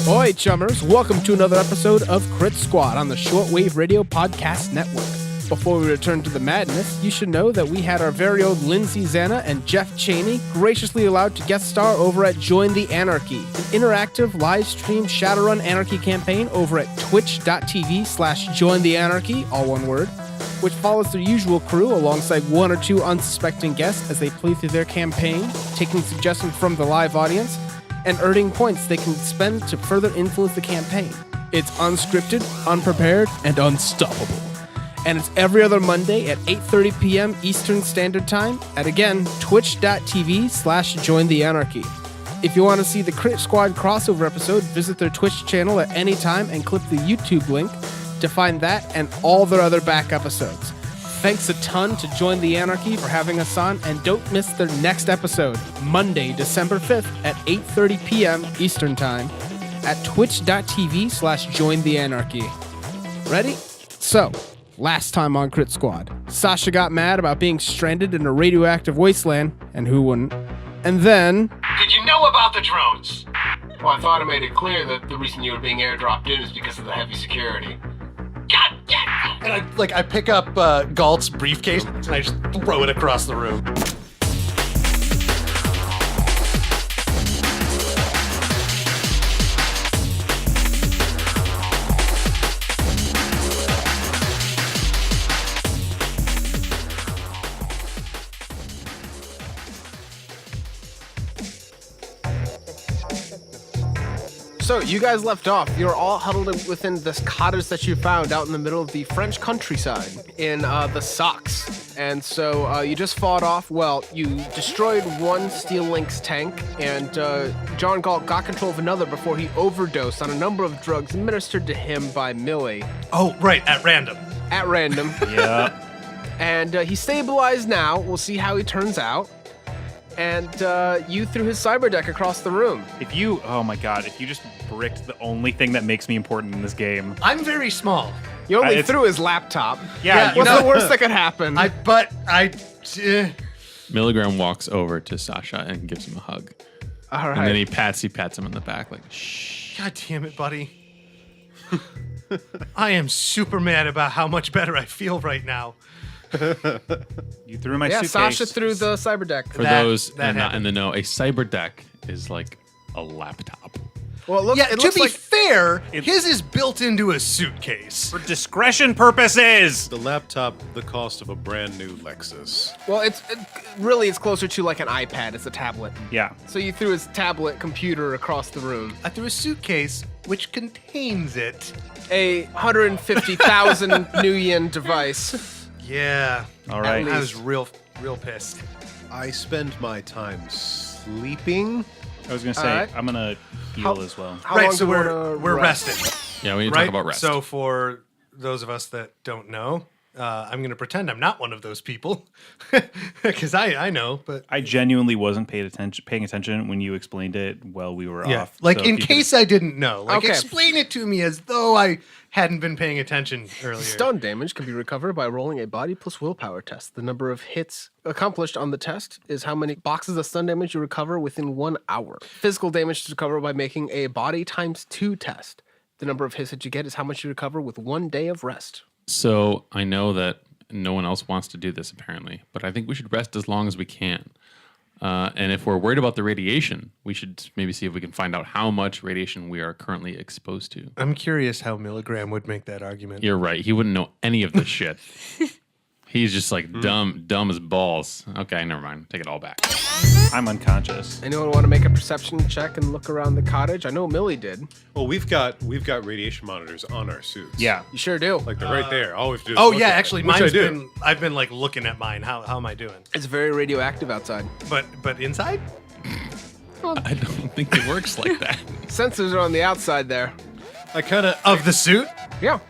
Oi, chummers! Welcome to another episode of Crit Squad on the Shortwave Radio Podcast Network. Before we return to the madness, you should know that we had our very own Lindsay Zanna and Jeff Cheney graciously allowed to guest star over at Join the Anarchy, an interactive live-stream Shadowrun Anarchy campaign over at twitch.tv/jointheanarchy, all one word, which follows their usual crew alongside one or two unsuspecting guests as they play through their campaign, taking suggestions from the live audience, and earning points they can spend to further influence the campaign. It's unscripted, unprepared, and unstoppable. And it's every other Monday at 8:30 p.m. Eastern Standard Time at, again, twitch.tv/jointheanarchy. If you want to see the Crit Squad crossover episode, visit their Twitch channel at any time and click the YouTube link to find that and all their other back episodes. Thanks a ton to Join the Anarchy for having us on, and don't miss their next episode, Monday, December 5th at 8:30 p.m. Eastern Time at twitch.tv/jointheanarchy. Ready? So, last time on Crit Squad, Sasha got mad about being stranded in a radioactive wasteland, and who wouldn't? And then... Did you know about the drones? Well, I thought I made it clear that the reason you were being airdropped in is because of the heavy security. God damn it! And I pick up Galt's briefcase and I just throw it across the room. So, you guys left off. You're all huddled within this cottage that you found out in the middle of the French countryside in the Sox. And so you just fought off. Well, you destroyed one Steel Lynx tank, and John Galt got control of another before he overdosed on a number of drugs administered to him by Millie. Oh, right, at random. At random. Yeah. And he's stabilized now. We'll see how he turns out. And you threw his cyber deck across the room. Oh my god, if you just bricked the only thing that makes me important in this game. I'm very small. You only threw his laptop. Yeah, What's the worst that could happen? Milligram walks over to Sasha and gives him a hug. All right. And then he pats him on the back like, shh. God damn it, buddy. I am super mad about how much better I feel right now. You threw my suitcase. Sasha threw the cyber deck. For those not in the know, a cyber deck is like a laptop. Well, To be fair, his is built into a suitcase. For discretion purposes! The laptop, the cost of a brand new Lexus. Well, it's closer to like an iPad. It's a tablet. Yeah. So you threw his tablet computer across the room. I threw a suitcase which contains it. A 150,000 New Yen device. Yeah. All right. I was real pissed. I spend my time sleeping. I was going to say, Alright. I'm going to heal as well. How long Right, so do you wanna we're rest? resting. Yeah, we need to Right? talk about rest. So for those of us that don't know, I'm going to pretend I'm not one of those people. Because I know, but... I genuinely wasn't paying attention when you explained it while we were Yeah, off. like So in if you case I didn't know. Like Okay. explain it to me as though I hadn't been paying attention earlier. Stun damage can be recovered by rolling a body plus willpower test. The number of hits accomplished on the test is how many boxes of stun damage you recover within 1 hour. Physical damage is recovered by making a body times 2 test. The number of hits that you get is how much you recover with 1 day of rest. So I know that no one else wants to do this apparently, but I think we should rest as long as we can. And if we're worried about the radiation, we should maybe see if we can find out how much radiation we are currently exposed to. I'm curious how Milligram would make that argument. You're right. He wouldn't know any of this shit. He's just like dumb as balls. Okay, never mind. Take it all back. I'm unconscious. Anyone want to make a perception check and look around the cottage? I know Millie did. Well, we've got radiation monitors on our suits. Yeah. You sure do. Like they're right there. All we have to do is Oh look yeah, at it, actually which I mine's do. been I've been like looking at mine. How am I doing? It's very radioactive outside. But inside? I don't think it works like that. Sensors are on the outside there. I kind of Of the suit? Yeah.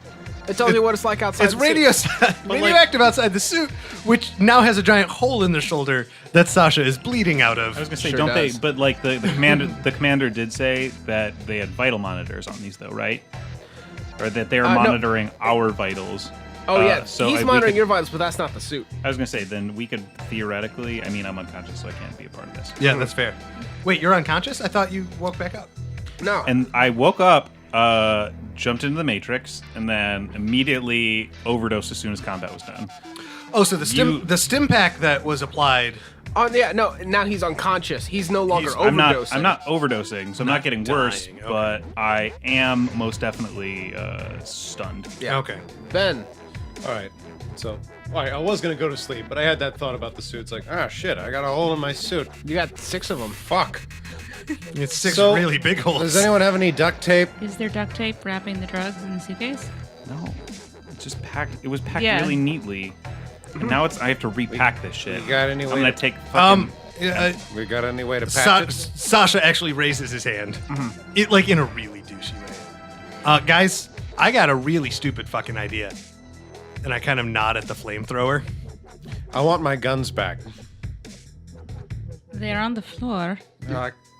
It tells you what it's like outside It's the suit. radioactive outside the suit, which now has a giant hole in the shoulder that Sasha is bleeding out of. I was going to say, Sure don't does. they? But like the commander did say that they had vital monitors on these, though, right? Or that they are No. monitoring our vitals. Oh, yeah. So He's we monitoring could- your vitals, but that's not the suit. I was going to say, then we could theoretically, I mean, I'm unconscious, so I can't be a part of this. Yeah, that's fair. Wait, you're unconscious? I thought you woke back up. No. And I woke up, jumped into the Matrix, and then immediately overdosed as soon as combat was done. Oh, so the stim pack that was applied. Oh yeah, no. Now he's unconscious. He's no longer overdosing. I'm not overdosing, so I'm not getting worse, dying, okay. but I am most definitely stunned. Yeah. Okay. Ben. All right. So, all right, I was going to go to sleep, but I had that thought about the suit. It's like, shit, I got a hole in my suit. You got 6 of them. Fuck. It's 6 So, really big holes. Does anyone have any duct tape? Is there duct tape wrapping the drugs in the suitcase? No, it just packed. It was packed Yeah. really neatly. And now I have to repack this shit. You got any I'm way gonna to, take. Fucking, we got any way to patch it? Sasha actually raises his hand. It like in a really douchey way. Guys, I got a really stupid fucking idea. And I kind of nod at the flamethrower. I want my guns back. They're on the floor.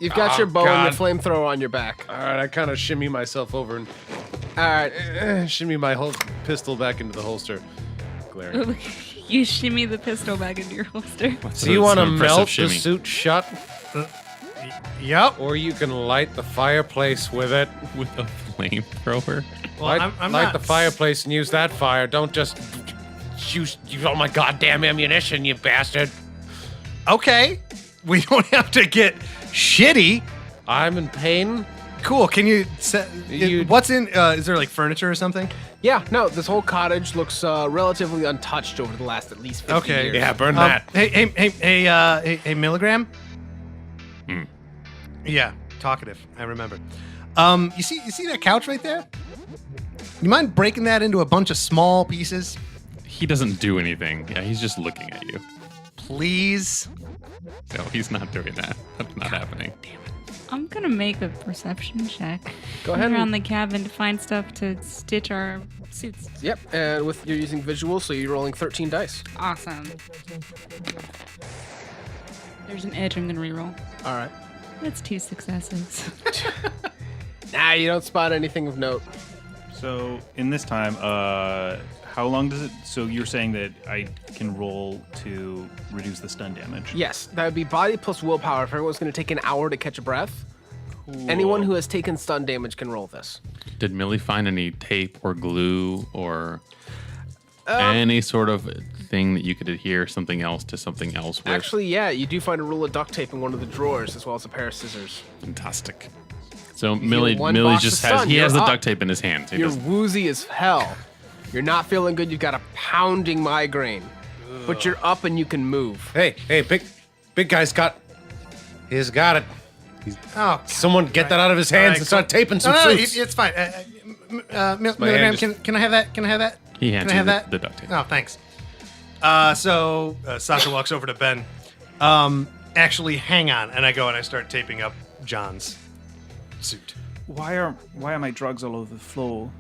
You've got your bow and your flamethrower on your back. All right, I kind of shimmy myself over and All right. shimmy my whole pistol back into the holster. Glaring. You shimmy the pistol back into your holster. So you want to Some impressive melt the shimmy. suit shut, Yep. or you can light the fireplace with it. With a flamethrower? Well, light I'm light not the fireplace and use that fire. Don't just use all my goddamn ammunition, you bastard. Okay. We don't have to get shitty. I'm in pain. Cool. Can you set You- what's in is there like furniture or something? Yeah, no, this whole cottage looks relatively untouched over the last at least 50 Okay. years. Yeah, burn that. Hey, Milligram? Yeah, talkative. I remember. You see that couch right there? You mind breaking that into a bunch of small pieces? He doesn't do anything. Yeah, he's just looking at you. Please? No, he's not doing that. That's not happening. I'm gonna make a perception check. Go ahead Around and- the cabin to find stuff to stitch our suits. Yep, and you're using visual, so you're rolling 13 dice. Awesome. There's an edge I'm gonna reroll. All right. That's 2 successes. Nah, you don't spot anything of note. So in this time, how long does it? So you're saying that I can roll to reduce the stun damage? Yes, that would be body plus willpower. If everyone's going to take an hour to catch a breath, anyone who has taken stun damage can roll this. Did Millie find any tape or glue or any sort of thing that you could adhere something else to something else with? Actually, yeah, you do find a roll of duct tape in one of the drawers, as well as a pair of scissors. Fantastic. So heal Millie one Millie box just of has stun, he has you're the up. duct tape in his hand. He You're doesn't- woozy as hell. You're not feeling good. You've got a pounding migraine, but you're up and you can move. Hey, big guy's got. He's got it. Oh, Someone get that out of his hands and start taping some no, suits. it's fine. Milligram, hand can I have that? Can I have that? He hands Can I you have that? the duct tape. Oh, thanks. So Sasha walks over to Ben. Actually, hang on, and I go and I start taping up John's suit. Why are my drugs all over the floor?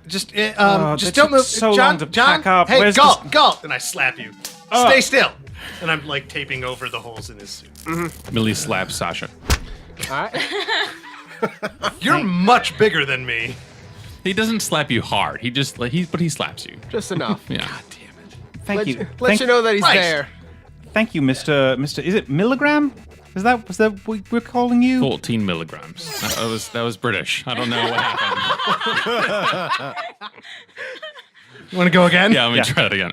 Just that don't took move. so John, long to John, pack up. Hey, Where's Galt, Galt, and I slap you. Oh. Stay still. And I'm like taping over the holes in his suit. Millie slaps Sasha. All right. You're much bigger than me. He doesn't slap you hard. He just but he slaps you. Just enough. Yeah. Thank Let you. you, Thank you know that he's Christ. there. Thank you, Mr. Is it Milligram? Was that what we're calling you? 14 milligrams. That was British. I don't know what happened. You want to go again? Yeah, let me Yeah. try that again.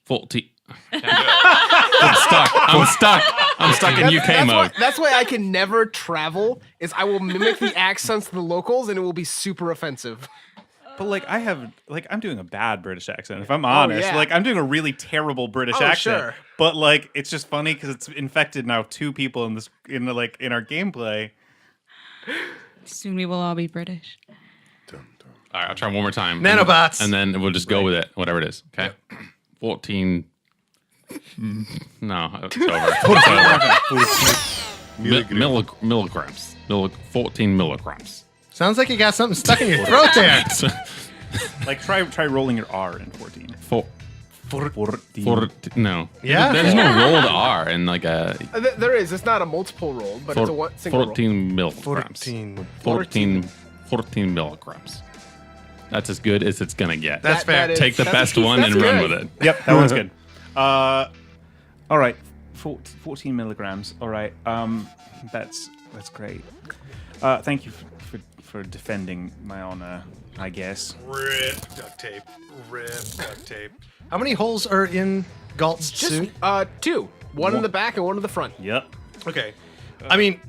14. I'm stuck. I'm stuck in UK that's mode. that's why I can never travel. Is I will mimic the accents of the locals, and it will be super offensive. But I'm doing a bad British accent. If I'm honest, yeah. I'm doing a really terrible British Oh, accent. sure. But it's just funny because it's infected now 2 people in our gameplay. Soon we will all be British. All right, I'll try one more time. Nanobots. And then we'll just go with it, whatever it is. Okay. 14. No, it's over. It's over. Milligrams. 14 milligrams. Sounds like you got something stuck in your throat there. Try rolling your R in 14. No. Yeah? There's no rolled R in like a There is. It's not a multiple roll, but it's a single 14 milligrams. 14 milligrams. That's as good as it's gonna get. That's fair. Take the best one and run with it. Yep, that one's good. All right, 14 milligrams. All right, that's That's great. Thank you for defending my honor, I guess. Rip duct tape. Rip duct tape. How many holes are in Galt's suit? Two. One in the back and one in the front. Yep. Okay. I mean,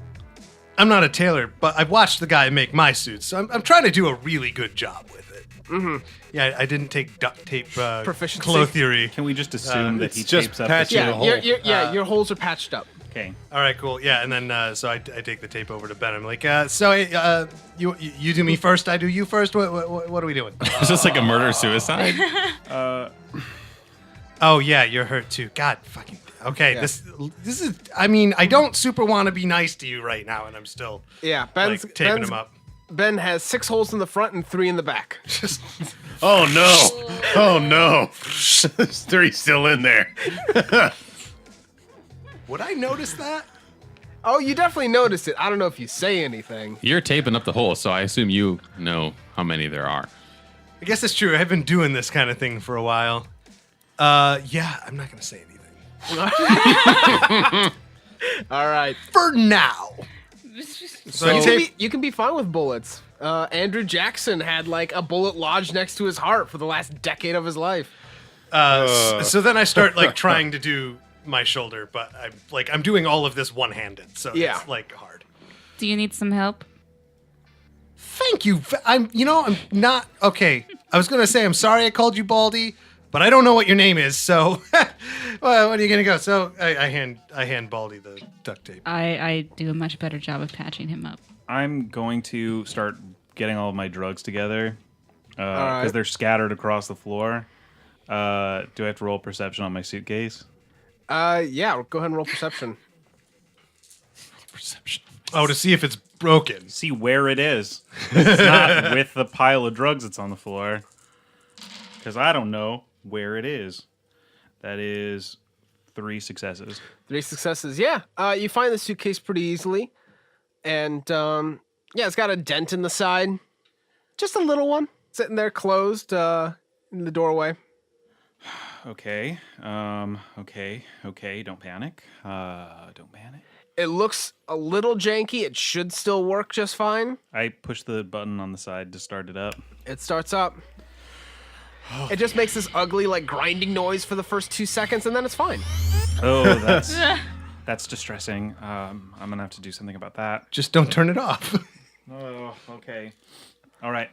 I'm not a tailor, but I've watched the guy make my suits, so I'm trying to do a really good job with it. Mm-hmm. Yeah, I didn't take duct tape Proficiency. clothes theory. Can we just assume that he it's just tapes up patching the a suit? hole. Your holes are patched up. Okay. All right, cool. Yeah, and then so I take the tape over to Ben. I'm like, you do me first, I do you first. What are we doing? Is this like a murder suicide? Oh yeah, you're hurt too. God fucking. Okay, this is. I mean, I don't super want to be nice to you right now, and I'm still Yeah, Ben's like, taping Ben's- him up. Ben has 6 holes in the front and 3 in the back. Just Oh no! Oh no! There's 3 still in there. would I notice that? Oh, you definitely noticed it. I don't know if you say anything. You're taping up the hole, so I assume you know how many there are. I guess it's true. I've been doing this kind of thing for a while. Yeah, I'm not gonna say anything All right. for now. So You can be fine with bullets. Andrew Jackson had like a bullet lodged next to his heart for the last decade of his life. so then I start like trying to do my shoulder, but I'm doing all of this one-handed, so Yeah. it's like hard. Do you need some help? Thank you. I'm not okay. I was gonna say I'm sorry I called you Baldy, but I don't know what your name is. So, well, what are you gonna go? So I hand Baldy the duct tape. I do a much better job of patching him up. I'm going to start getting all of my drugs together because right. they're scattered across the floor. Do I have to roll perception on my suitcase? Yeah, go ahead and roll perception. Perception. Oh, to see if it's broken. See where it is. It's not with the pile of drugs that's on the floor. Because I don't know where it is. That is 3 successes. 3 successes. Yeah. You find the suitcase pretty easily. And yeah, it's got a dent in the side. Just a little one. Sitting there closed in the doorway. Okay. Okay. Don't panic. Don't panic. It looks a little janky. It should still work just fine. I push the button on the side to start it up. It starts up. It just makes this ugly, like, grinding noise for the first 2 seconds, and then it's fine. Oh, that's distressing. I'm gonna have to do something about that. Just don't turn it off. Oh, okay. All right.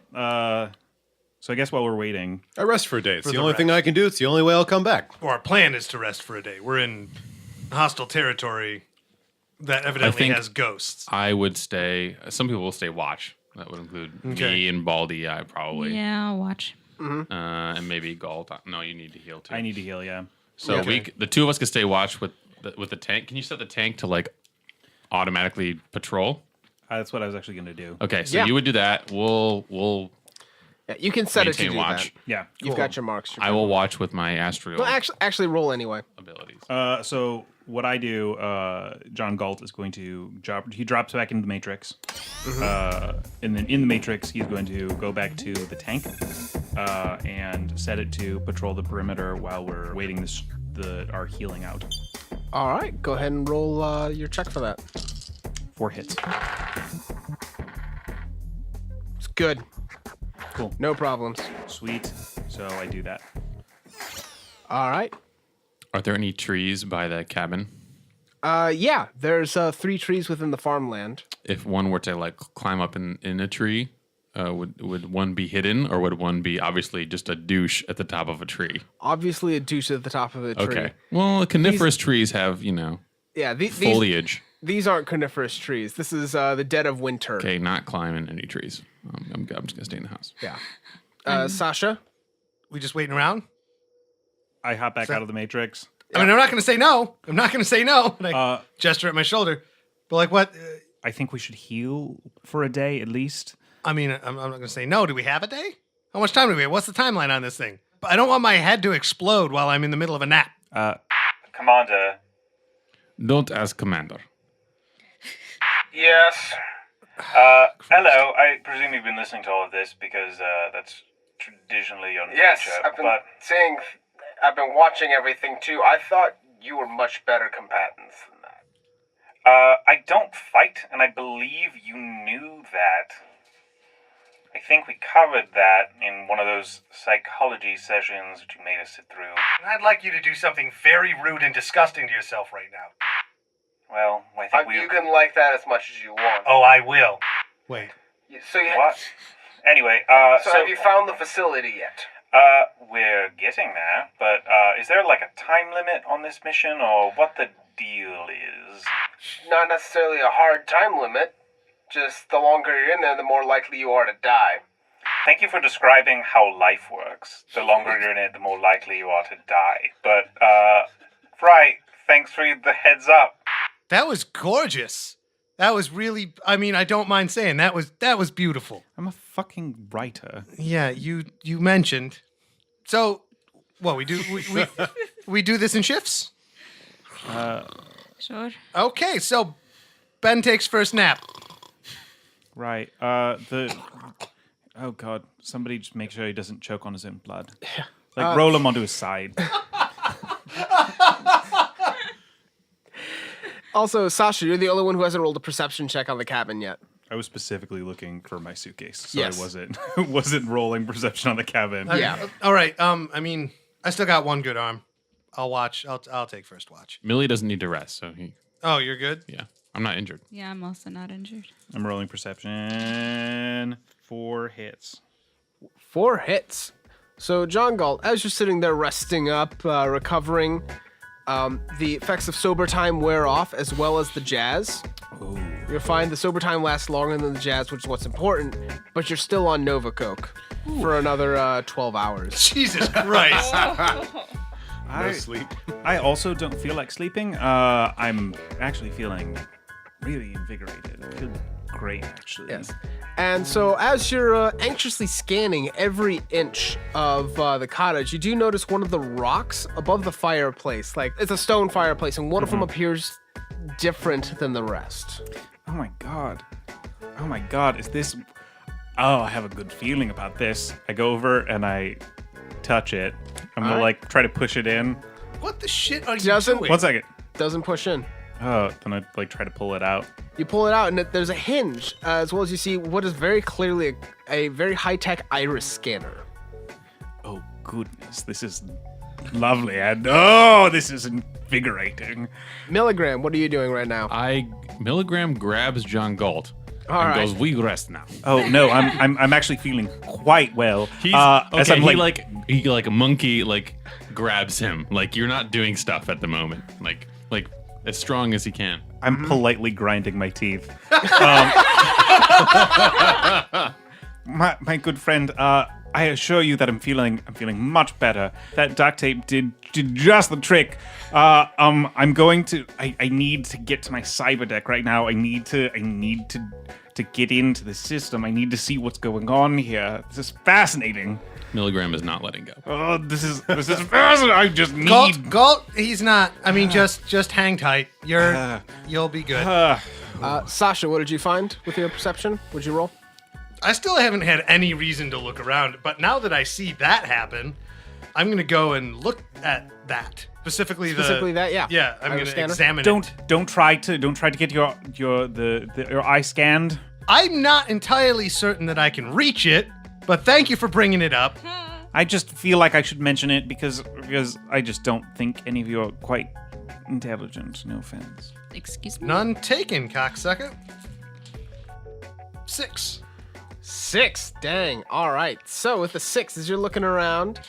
So I guess while we're waiting, I rest for a day. It's the the only thing rest. I can do. It's the only way I'll come back. Or our plan is to rest for a day. We're in hostile territory that I evidently think- has ghosts. I would stay. Some people will stay watch. That would include Okay. me and Baldy. I probably. Yeah, I'll watch. And maybe Galt. No, you need to heal too. I need to heal. Yeah. So the 2 of us could stay watch with the tank. Can you set the tank to like automatically patrol? That's what I was actually gonna do. Okay, so Yeah. you would do that. We'll Yeah, you can set it to maintain do watch. that. Yeah. You've got your marks. I will watch with my astral Well, actually roll anyway. abilities. So what I do, John Galt is going to drop. He drops back into the Matrix, and then in the Matrix, he's going to go back to the tank and set it to patrol the perimeter while we're waiting our healing out. All right, go ahead and roll your check for that. 4 hits. It's good. Cool. No problems. Sweet. So I do that. All right. Are there any trees by the cabin? Yeah, there's 3 trees within the farmland. If one were to like climb up in a tree, would one be hidden, or would one be obviously just a douche at the top of a tree? Obviously, a douche at the top of a tree. Okay. Well, coniferous trees have Yeah, these foliage. these aren't coniferous trees. This is the dead of winter. Okay, not climbing any trees. I'm just gonna stay in the house. Yeah. Sasha? We just waiting around? I hop back out of the Matrix. I mean, I'm not going to say no. I'm not going to say no. And I gesture at my shoulder. But like what? I think we should heal for a day at least. I mean, I'm not going to say no. Do we have a day? How much time do we have? What's the timeline on this thing? But I don't want my head to explode while I'm in the middle of a nap. Commander. Don't ask Commander. Yes. Hello. I presume you've been listening to all of this because that's traditionally your nature. Yes, I've been but saying, I've been watching everything too. I thought you were much better combatants than that. I don't fight, and I believe you knew that. I think we covered that in one of those psychology sessions that you made us sit through. I'd like you to do something very rude and disgusting to yourself right now. Well, I think we... You can like that as much as you want. Oh, I will. Wait. So you What? Anyway, So have you found the facility yet? We're getting there, but, is there, like, a time limit on this mission, or what the deal is? Not necessarily a hard time limit. Just the longer you're in there, the more likely you are to die. Thank you for describing how life works. The longer you're in it, the more likely you are to die. But, right, thanks for the heads up. That was gorgeous. That was really, I mean, I don't mind saying that was beautiful. I'm a fucking writer. Yeah, you mentioned. So, what we do we do this in shifts? Sure. Okay, so Ben takes first nap. Right. Oh god, somebody just make sure he doesn't choke on his own blood. Like roll him onto his side. Also, Sasha, you're the only one who hasn't rolled a perception check on the cabin yet. I was specifically looking for my suitcase, so Yes. I wasn't rolling perception on the cabin. Yeah. All right. I mean, I still got one good arm. I'll watch. I'll take first watch. Millie doesn't need to rest, so Oh, you're good? yeah. I'm not injured. Yeah, I'm also not injured. I'm rolling perception. 4 hits. 4 hits. So, John Galt, as you're sitting there resting up, recovering, the effects of sober time wear off, as well as the jazz. Ooh. You'll find the sober time lasts longer than the jazz, which is what's important, but you're still on Nova Coke for another 12 hours. Jesus Christ. No sleep. I also don't feel like sleeping. I'm actually feeling really invigorated. I feel great, actually. Yes. And so, as you're anxiously scanning every inch of the cottage, you do notice one of the rocks above the fireplace. Like, it's a stone fireplace, and one of them appears different than the rest. Oh my god. Oh my god. Is this... Oh, I have a good feeling about this. I go over and I touch it. I'm gonna, like, try to push it in. What the shit are you Doesn't- doing? 1 second. Doesn't push in. Oh, then I, like, try to pull it out. You pull it out, and there's a hinge, as well as you see what is very clearly a very high-tech iris scanner. Oh, goodness. This is lovely. And, oh, this is invigorating. Milligram, what are you doing right now? Milligram grabs John Galt All and right. goes, "We rest now." Oh, no, I'm actually feeling quite well. He's as I'm, he like a monkey grabs him. Like, you're not doing stuff at the moment. Like as strong as he can. I'm politely grinding my teeth. My good friend, I assure you that I'm feeling much better. That duct tape did just the trick. I'm going to. I need to get to my cyber deck right now. I need to get into the system. I need to see what's going on here. This is fascinating. Milligram is not letting go. Oh, this is fascinating. I just need. Galt, he's not. I mean, just hang tight. You'll be good. Sasha, what did you find with your perception? What'd you roll? I still haven't had any reason to look around, but now that I see that happen, I'm gonna go and look at that. Specifically that, yeah. Yeah, I'm Iris gonna scanner? examine it. Don't try to get your eye scanned. I'm not entirely certain that I can reach it, but thank you for bringing it up. I just feel like I should mention it because I just don't think any of you are quite intelligent. No offense. Excuse me? None taken, cocksucker. 6. 6. Dang. All right. So with the 6, as you're looking around,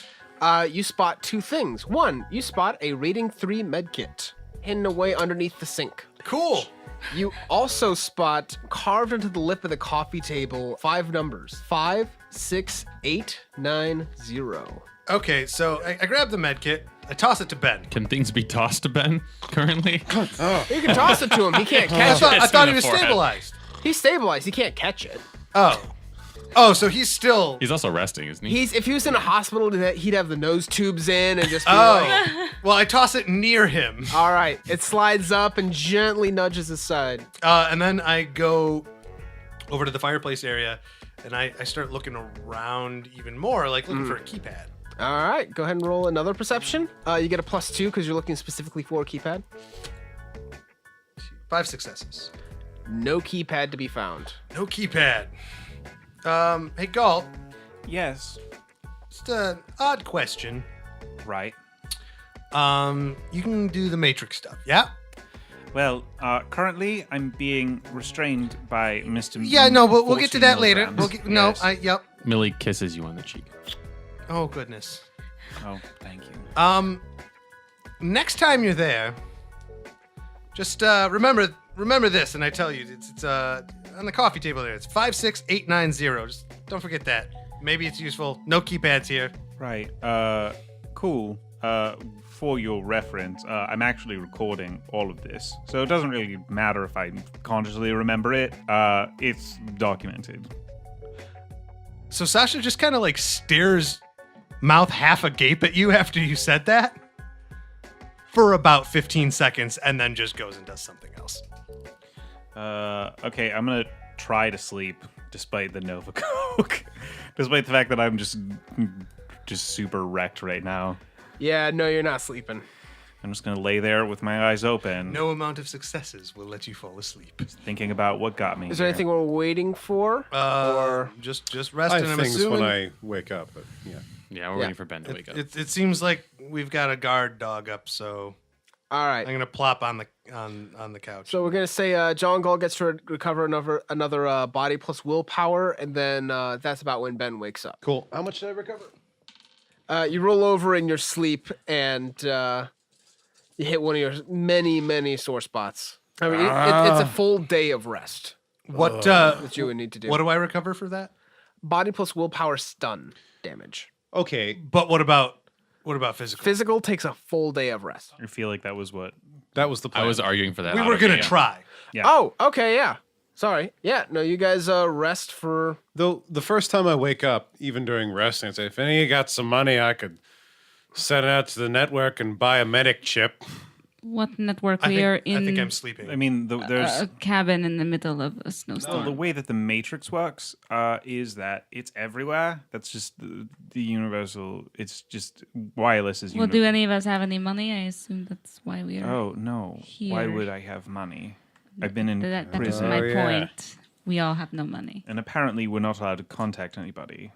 you spot 2 things. 1, you spot a rating 3 medkit hidden away underneath the sink. Cool. You also spot carved into the lip of the coffee table 5 numbers: 5, 6, 8, 9, 0. Okay, so I grab the med kit. I toss it to Ben. Can things be tossed to Ben currently? You can toss it to him. He can't catch it. I thought he was forehead. stabilized. He's stabilized. He can't catch it. Oh, so he's still. He's also resting, isn't he? If he was in a hospital, he'd have the nose tubes in and just be Oh. like, Well, I toss it near him. all right. It slides up and gently nudges his side. And then I go over to the fireplace area and I start looking around even more, like looking for a keypad. All right. Go ahead and roll another perception. You get a +2 because you're looking specifically for a keypad. 5 successes. No keypad to be found. No keypad. Hey, Galt, Yes. just an odd question. Right. You can do the Matrix stuff, yeah? Well, currently I'm being restrained by Mr. Yeah, no, but we'll get to 14 that later. milligrams. Yes. Yep. Millie kisses you on the cheek. Oh, goodness. Oh, thank you. Next time you're there, just remember this, and I tell you, it's on the coffee table there. It's 56890. Just don't forget that. Maybe it's useful. No keypads here. Right. Cool. For your reference, I'm actually recording all of this, so it doesn't really matter if I consciously remember it. It's documented. So Sasha just kind of like stares, mouth half agape at you after you said that for about 15 seconds, and then just goes and does something else. Okay, I'm gonna try to sleep despite the Nova Coke, despite the fact that I'm just super wrecked right now. Yeah, no, you're not sleeping. I'm just gonna lay there with my eyes open, No amount of successes will let you fall asleep. thinking about what got me. Is there here. anything we're waiting for? Or just I resting. have I'm things assuming. when I wake up, but yeah. Yeah, we're waiting for Ben to wake up. It seems like we've got a guard dog up, so All right. I'm gonna plop on the couch. So we're gonna say John Gall gets to recover another body plus willpower, and then that's about when Ben wakes up. Cool. How much did I recover? You roll over in your sleep, and you hit one of your many sore spots. I mean, it's a full day of rest What that you would need to do. what do I recover for that? Body plus willpower stun damage. Okay. But what about physical? Physical takes a full day of rest. I feel like that was what. That was the plan. I was arguing for that. We out were of gonna me. try. Yeah. Oh, okay, yeah. Sorry. Yeah, no, you guys rest for. Though the first time I wake up, even during resting, I say, if any of you got some money, I could send it out to the network and buy a medic chip. What network? I We are think, I think in I'm sleeping. I mean, there's a cabin in the middle of a the snowstorm. way that the Matrix works is that it's everywhere. That's just the universal. It's just wireless is. Well, do any of us have any money? I assume that's why we are. Oh no! Why Here. would I have money? I've been in That is prison, my Oh, yeah. point. We all have no money. and apparently we're not allowed to contact anybody.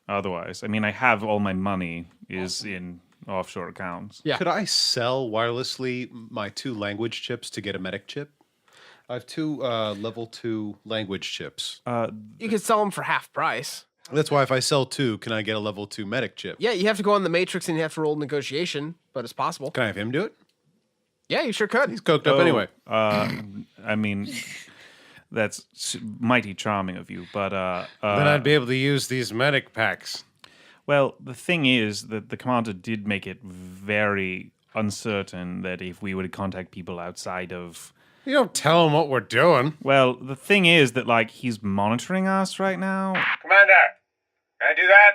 Otherwise, I mean, I have all my money is in offshore accounts. Yeah. Could I sell wirelessly my 2 language chips to get a medic chip? I have 2 level 2 language chips. You can sell them for half price. That's why if I sell 2, can I get a level 2 medic chip? Yeah, you have to go on the Matrix and you have to roll negotiation, but it's possible. Can I have him do it? Yeah, you sure could. He's coked up anyway. I mean, that's mighty charming of you, but Then I'd be able to use these medic packs. well, the thing is that the commander did make it very uncertain that if we were to contact people outside of. You don't tell him what we're doing. Well, the thing is that like he's monitoring us right now. Commander, can I do that?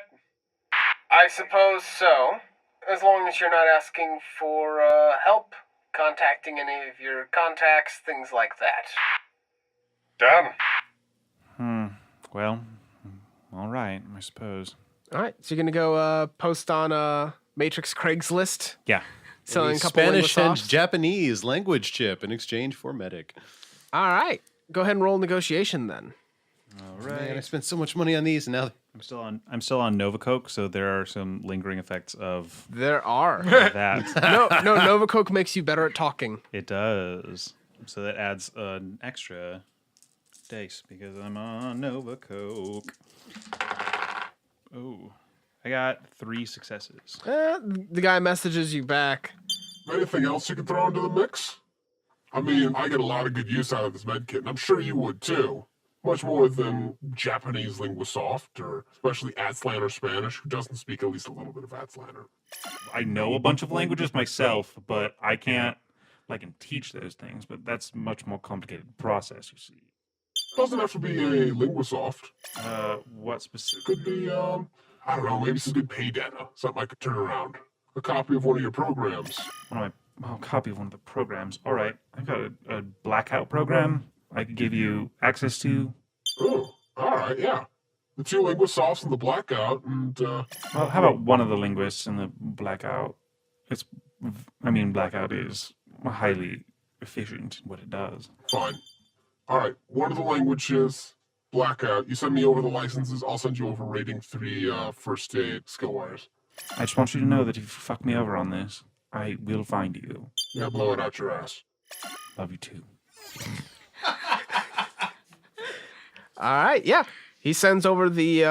I suppose so. As long as you're not asking for help, contacting any of your contacts, things like that. Done. Well, all right, I suppose. All right, so you're gonna go post on Matrix Craigslist, Yeah. selling a couple Spanish and Linguisofts. Japanese language chip in exchange for medic. All right, go ahead and roll negotiation then. All Man, I spent so much money on these, and now I'm still on Nova Coke, so there are some lingering effects of There are. that. no, Nova Coke makes you better at talking. It does. So that adds an extra dice because I'm on Nova Coke. Oh, I got 3 successes. The guy messages you back. Anything else you can throw into the mix? I mean, I get a lot of good use out of this med kit, and I'm sure you would too. Much more than Japanese Linguisoft, or especially Aztlan or Spanish, who doesn't speak at least a little bit of Aztlaner. I know a bunch of languages myself, but I can't. I can teach those things, but that's a much more complicated process. You see. Doesn't have to be a Linguisoft. What specific? Could be, I don't know, maybe some good pay data, something I could turn around. A copy of one of your programs. Copy of one of the programs. All right, I got a blackout program. I could give you access to. Oh, all right, yeah. The 2 Linguisofts and the Blackout, and, Well, how about one of the linguists in the blackout? Blackout is highly efficient in what it does. Fine. All right. One of the languages, Blackout. You send me over the licenses. I'll send you over rating 3 first aid skill wires. I just want you to know that if you fuck me over on this, I will find you. Yeah, blow it out your ass. Love you too. All right, yeah. He sends over the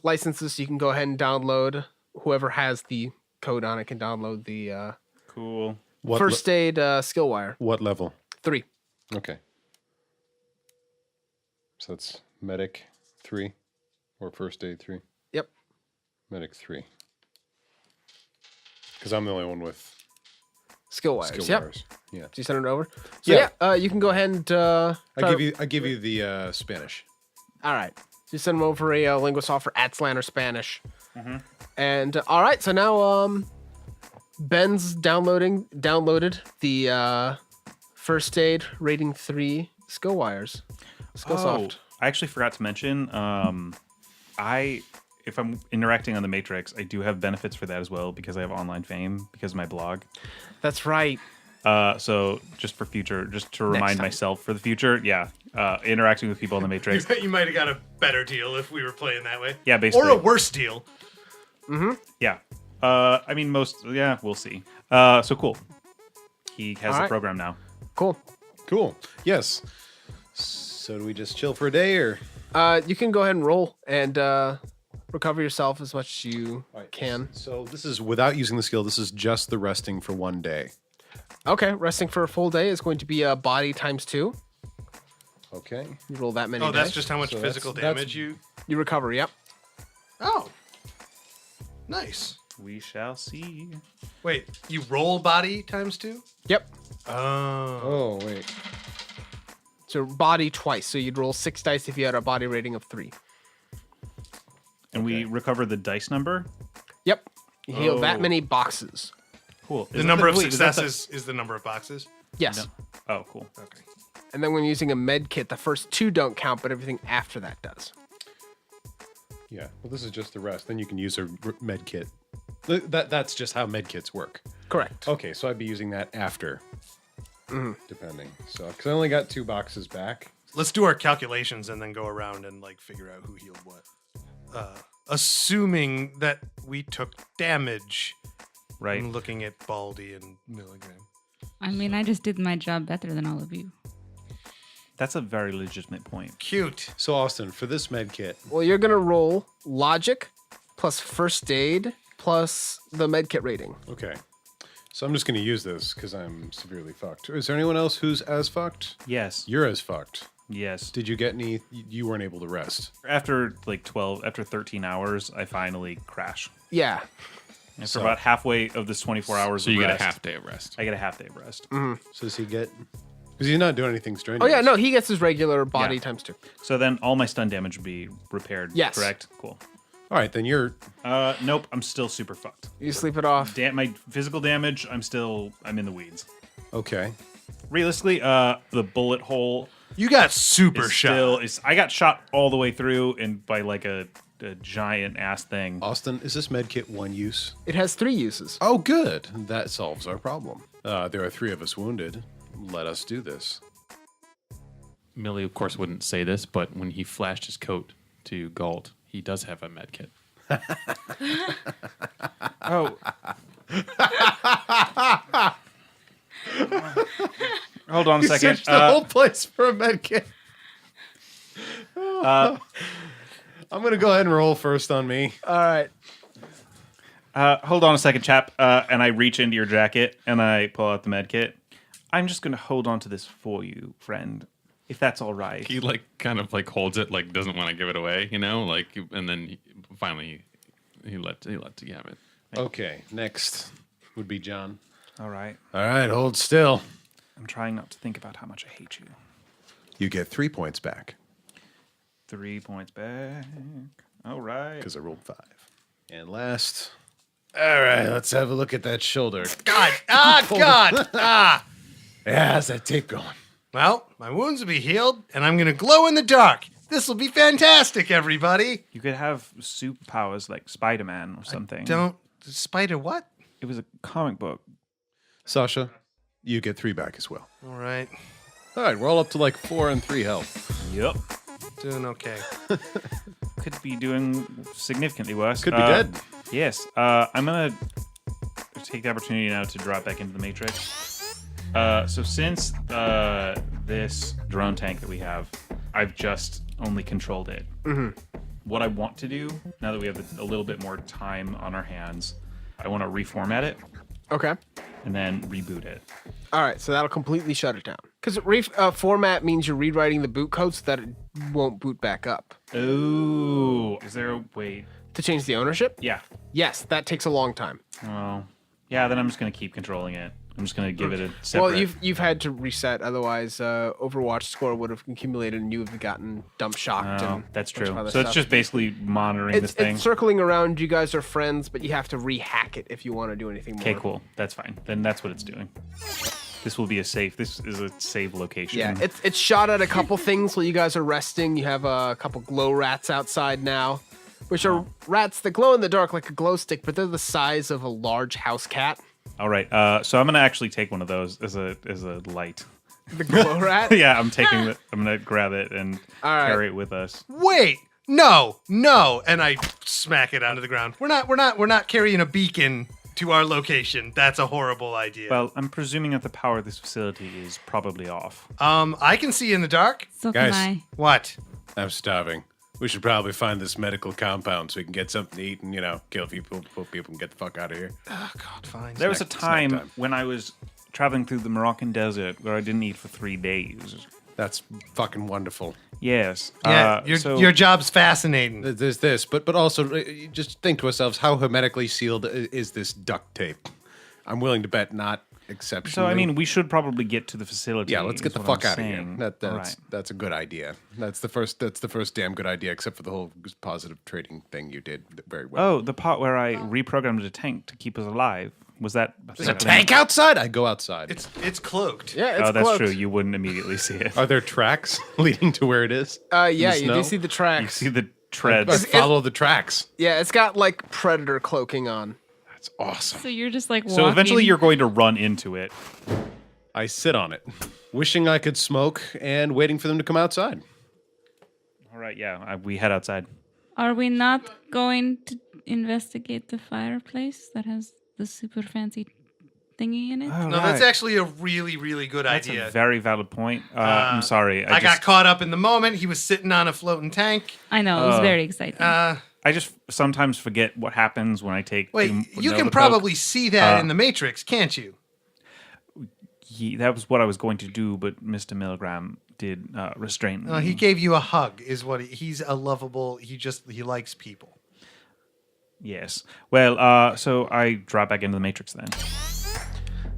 licenses so you can go ahead and download. Whoever has the code on it can download the Cool. first aid skill wire. What level? 3. Okay. So that's medic 3 or first aid 3? Yep. Medic 3. Because I'm the only one with Skill wires. skill Yep. wires. Yeah. So you send it over. So Yeah. yeah, you can go ahead and I give you the Spanish. All right. So you send them over a LinguaSoft for Atslan or Spanish. And all right, so now Ben's downloaded the first aid rating 3 skill wires. Skillsoft. I actually forgot to mention. If I'm interacting on the Matrix, I do have benefits for that as well because I have online fame because of my blog. That's right. So just for future, just to remind myself for the future, interacting with people in the Matrix. You might have got a better deal if we were playing that way. Yeah, basically. Or a worse deal. Yeah. I mean, we'll see. So cool. He has All the right. program now. Cool. Cool. Yes. So do we just chill for a day or? You can go ahead and roll and recover yourself as much as you can. So this is without using the skill. This is just the resting for one day. Okay, resting for a full day is going to be a body times 2. Okay. You roll that many Oh, that's dice. just how much So physical that's- damage you... You recover, yep. Oh. Nice. We shall see. Wait, you roll body times 2? Yep. Oh. Oh wait. So body twice. So you'd roll 6 dice if you had a body rating of 3. And we recover the dice number. Yep. You heal that Oh. many boxes. Cool. The number of successes is the number of boxes? Yes. Oh, cool. Okay. And then when using a med kit, the first 2 don't count, but everything after that does. Yeah. Well, this is just the rest. Then you can use a med kit. That's just how med kits work. Correct. Okay, so I'd be using that after, depending. So, because I only got 2 boxes back. Let's do our calculations and then go around and figure out who healed what. Assuming that we took damage. Right. And looking at Baldy and Milligram. I mean, I just did my job better than all of you. That's a very legitimate point. Cute. So Austin, for this med kit, Well, you're going to roll logic plus first aid plus the med kit rating. okay. So I'm just going to use this because I'm severely fucked. Is there anyone else who's as fucked? Yes. You're as fucked. Yes. Did you get any? You weren't able to rest. After 13 hours, I finally crash. Yeah. And for about halfway of this 24 hours So of you get rest, a half day of rest. I get a half day of rest. So does he get? Because he's not doing anything strenuous. Oh, yeah, no, he gets his regular body Yeah. times 2. So then all my stun damage would be repaired, Yes. correct? Cool. All right, then you're. Nope, I'm still super fucked. You sleep it off. My physical damage, I'm in the weeds. Okay. Realistically, the bullet hole You got super is shot. I got shot all the way through and by like a giant ass thing. Austin, is this med kit one use? It has 3 uses. Oh, good. That solves our problem. There are 3 of us wounded. Let us do this. Millie, of course, wouldn't say this, but when he flashed his coat to Galt, he does have a med kit. Oh. Hold on a second. Searched the whole place for a med kit. I'm gonna go ahead and roll first on me. All right. Hold on a second, chap. And I reach into your jacket and I pull out the med kit. I'm just gonna hold on to this for you, friend, if that's all right. He kind of holds it, doesn't want to give it away, and then finally he lets you have it. Okay, next would be John. All right. All right, hold still. I'm trying not to think about how much I hate you. You get 3 points back 3 points back. All right. because I rolled 5. And last. All right, let's have a look at that shoulder. God. God. Yeah, how's that tape going? Well, my wounds will be healed, and I'm going to glow in the dark. This will be fantastic, everybody. You could have superpowers like Spider-Man or something. Don't... Spider what? It was a comic book. Sasha, you get 3 back as well. All right. All right, we're all up to like 4 and 3 health. Yep. Doing okay. Could be doing significantly worse. Could be dead. Yes. I'm going to take the opportunity now to drop back into the Matrix. So since this drone tank that we have, I've just only controlled it. Mm-hmm. What I want to do, now that we have a little bit more time on our hands, I want to reformat it Okay. and then reboot it. All right, so that'll completely shut it down. Because format means you're rewriting the boot code so that it won't boot back up. Oh, is there a way? To change the ownership? Yeah. Yes, that takes a long time. Oh, yeah. Then I'm just gonna keep controlling it. I'm just gonna give it a separate. Well, you've had to reset, otherwise Overwatch score would have accumulated and you would have gotten dump shocked. Oh, And that's a bunch true. of other So it's stuff. just basically monitoring this thing. It's circling around. You guys are friends, but you have to rehack it if you want to do anything more. Okay, cool. That's fine. Then that's what it's doing. This will be a safe. This is a save location. Yeah, it's shot at a couple things while you guys are resting. You have a couple glow rats outside now, which are rats that glow in the dark like a glow stick, but they're the size of a large house cat. All right. So I'm gonna actually take one of those as a light. The glow rat? Yeah, I'm taking it. I'm gonna grab it and All right. carry it with us. Wait, no, and I smack it onto the ground. We're not carrying a beacon to our location. That's a horrible idea. Well, I'm presuming that the power of this facility is probably off. I can see in the dark. So Guys. can I. What? I'm starving. We should probably find this medical compound so we can get something to eat and, kill people and get the fuck out of here. Oh God, fine. There was a snack time time. when I was traveling through the Moroccan desert where I didn't eat for 3 days. That's fucking wonderful. Yes. Yeah, your job's fascinating. There's this, but also just think to ourselves, how hermetically sealed is this duct tape? I'm willing to bet not exceptionally. So I mean, we should probably get to the facility. yeah, let's get is the what fuck I'm out of here. saying. All right. That's a good idea. That's the first damn good idea, except for the whole positive trading thing you did very well. Oh, the part where I reprogrammed the tank to keep us alive. Was that? There's a tank outside. I go outside. It's cloaked. Yeah, it's Oh, that's cloaked. true. You wouldn't immediately see it. Are there tracks leading to where it is? Yeah, the you do snow? see the You tracks. see the Let's treads. follow the tracks. Yeah, it's got like predator cloaking on. That's awesome. So you're just like walking. So eventually, you're going to run into it. I sit on it, wishing I could smoke and waiting for them to come outside. All right. Yeah, we head outside. Are we not going to investigate the fireplace that has the super fancy thingy in it? Oh, No, that's actually a really, really good That's idea. a very valid point. I'm sorry. I got caught up in the moment. He was sitting on a floating tank. I know, it was very exciting. I just sometimes forget what happens when I take. Wait, you can the probably see that Uh, in the Matrix, can't you? That was what I was going to do, but Mr. Milligram did restrain me. He gave you a hug. Is what he's a lovable. He likes people. Yes. Well, so I drop back into the Matrix then.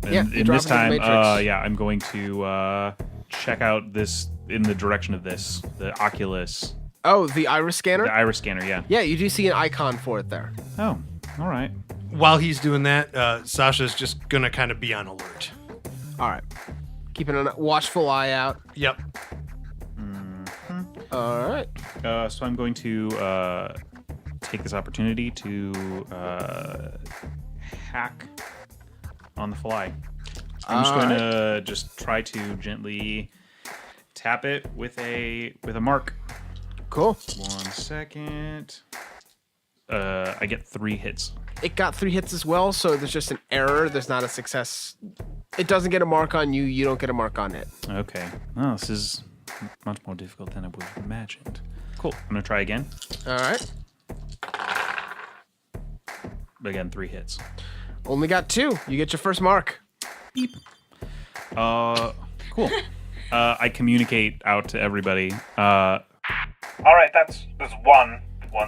And, Yeah, you and drop this into the time, Matrix. I'm going to check out this in the direction of this, the Oculus, Oh, the iris scanner? the iris scanner. Yeah. Yeah, you do see an icon for it there. Oh, all right. While he's doing that, Sasha's just gonna kind of be on alert. All right. Keeping a watchful eye out. Yep. All right. So I'm going to take this opportunity to hack on the fly. I'm just going to just try to gently tap it with a mark. Cool. 1 second. I get 3 hits. It got 3 hits as well, so there's just an error. There's not a success. It doesn't get a mark on you. You don't get a mark on it. Okay. Oh, this is much more difficult than I would have imagined. Cool. I'm going to try again. All right. Again, 3 hits. Only got 2. You get your first mark. Cool. I communicate out to everybody. All right, that's one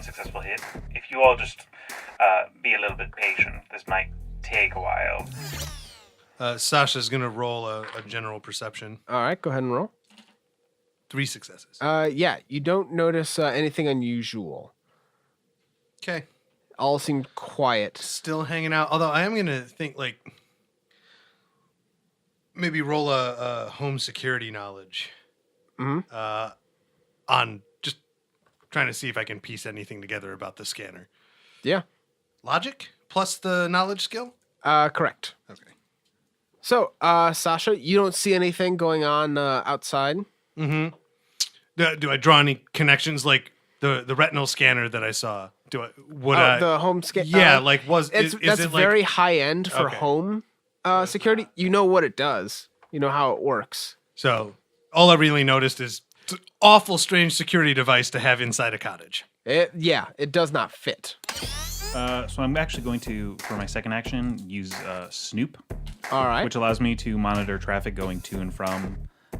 successful hit. If you all just be a little bit patient, this might take a while. Sasha's gonna roll a general perception. All right, go ahead and roll. 3 successes. Yeah, you don't notice anything unusual. Okay. All seem quiet. Still hanging out. Although I am gonna think maybe roll a home security knowledge. On just trying to see if I can piece anything together about the scanner. Yeah. Logic plus the knowledge skill. Correct. Okay. So, Sasha, you don't see anything going on outside? Mm-hmm. Do I draw any connections like the retinal scanner that I saw? The home scan? Yeah, is that's it very high end for Okay. home security. You know what it does. You know how it works. So all I really noticed is it's an awful strange security device to have inside a cottage. It does not fit. So I'm actually going to, for my second action, use Snoop, All right. which allows me to monitor traffic going to and from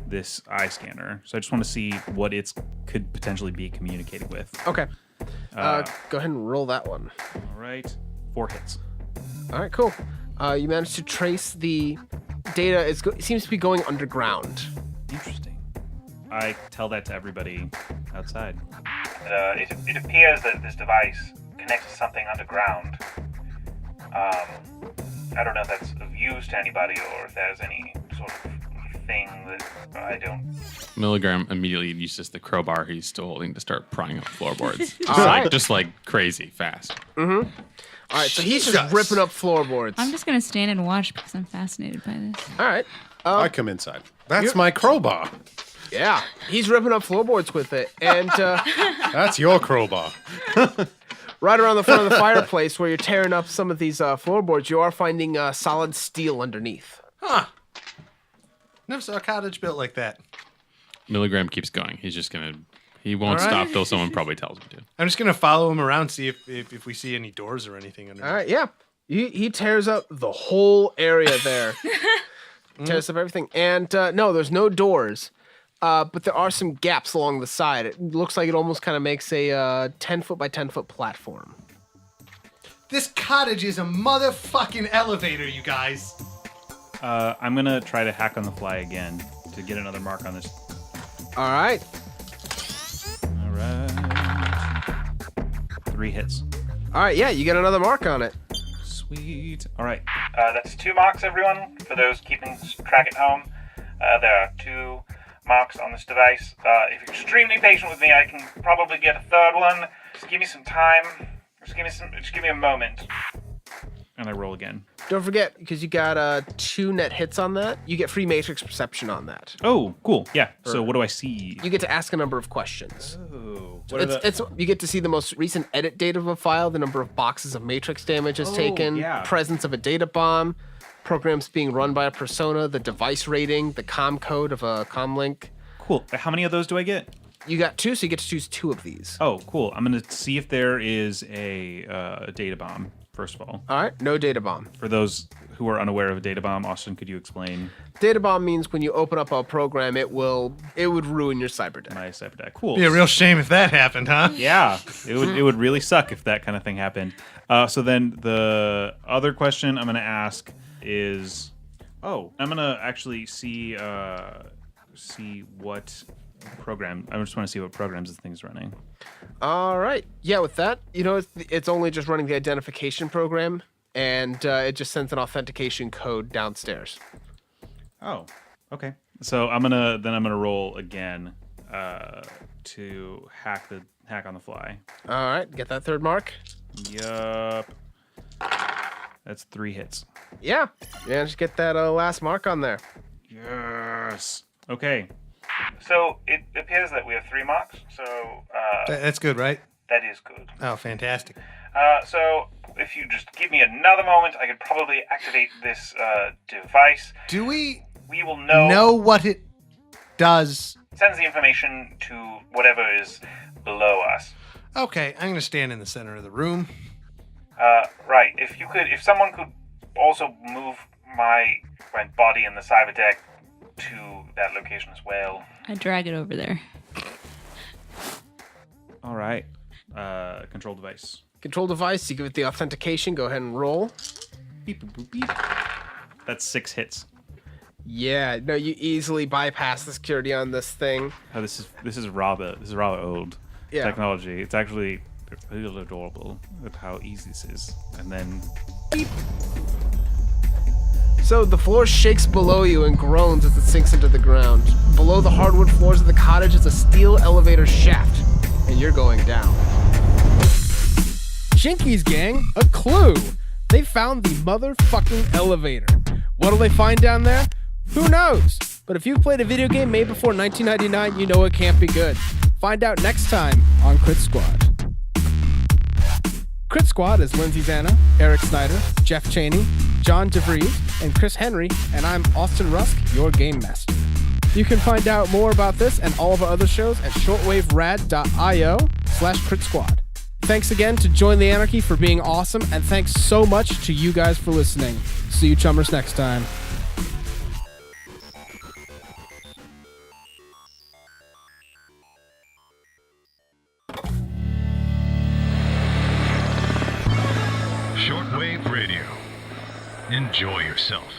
this eye scanner. So I just want to see what it could potentially be communicating with. Okay. Go ahead and roll that one. All right, 4 hits. All right, cool. You managed to trace the data. It seems to be going underground. Interesting. I tell that to everybody outside. It appears that this device connects to something underground. I don't know if that's of use to anybody or if there's any sort of thing that I don't. Milligram immediately uses the crowbar he's still holding to start prying up floorboards. right. Just like crazy fast. Mm-hmm. All right, so he's just ripping up floorboards. I'm just gonna stand and watch because I'm fascinated by this. All right. I come inside. That's my crowbar. Yeah, he's ripping up floorboards with it, and That's your crowbar. right around the front of the fireplace where you're tearing up some of these floorboards, you are finding solid steel underneath. Huh. Never saw a cottage built like that. Milligram keeps going. He's just gonna. He won't All right. stop till someone probably tells him to. I'm just gonna follow him around, see if we see any doors or anything underneath. All right, yeah. He tears up the whole area there. Tears up everything. And no, there's no doors. But there are some gaps along the side. It looks like it almost kind of makes a 10-foot by 10-foot platform. This cottage is a motherfucking elevator, you guys. I'm going to try to hack on the fly again to get another mark on this. All right. All right. 3 hits. All right, yeah, you get another mark on it. Sweet. All right. That's 2 marks, everyone. For those keeping track at home, there are 2 marks on this device. If you're extremely patient with me, I can probably get a 3rd one. Just give me some time. Just give me a moment. And I roll again. Don't forget, because you got 2 net hits on that, you get free matrix perception on that. Oh, cool. Yeah. So what do I see? You get to ask a number of questions. Oh. You get to see the most recent edit date of a file, the number of boxes of matrix damage is taken, yeah. presence of a data bomb, programs being run by a persona, the device rating, the com code of a comlink. Cool. How many of those do I get? You got 2, so you get to choose 2 of these. Oh, cool. I'm going to see if there is a data bomb, first of all. All right, no data bomb. For those who are unaware of a data bomb, Austin, could you explain Data bomb means when you open up a program, it would ruin your cyber deck. my cyberdeck? Cool. Be a real shame if that happened, huh? Yeah, it would really suck if that kind of thing happened. So then the other question I'm going to ask is, I'm going to actually see what program. I just want to see what programs this thing's running. All right. Yeah, with that, it's only just running the identification program, and it just sends an authentication code downstairs. Oh, okay. So I'm gonna roll again to hack on the fly. All right, get that 3rd mark. Yup. That's 3 hits. Yeah, just get that last mark on there. Yes. Okay. So it appears that we have 3 marks. So That's good, right? that is good. Oh, fantastic. So if you just give me another moment, I could probably activate this device. Do we We will know. know what it does? Sends the information to whatever is below us. Okay, I'm gonna stand in the center of the room. Right. If someone could also move my body in the cyber deck to that location as well. I drag it over there. All right. Control device. Control device, you give it the authentication, go ahead and roll. Beep, boop, boop, beep. That's 6 hits. Yeah, no, you easily bypass the security on this thing. Oh, this is rather old Yeah. technology. It's actually really adorable at how easy this is. And then So the floor shakes below you and groans as it sinks into the ground. Below the hardwood floors of the cottage is a steel elevator shaft, and you're going down. Jinkies gang, a clue! They found the motherfucking elevator. What'll they find down there? Who knows? But if you've played a video game made before 1999, you know it can't be good. Find out next time on Crit Squad. Crit Squad is Lindsay Zanna, Eric Snyder, Jeff Cheney, John DeVries, and Chris Henry, and I'm Austin Rusk, your Game Master. You can find out more about this and all of our other shows at shortwaverad.io/Crit Squad. Thanks again to Join the Anarchy for being awesome, and thanks so much to you guys for listening. See you chummers next time. Shortwave Radio. Enjoy yourself.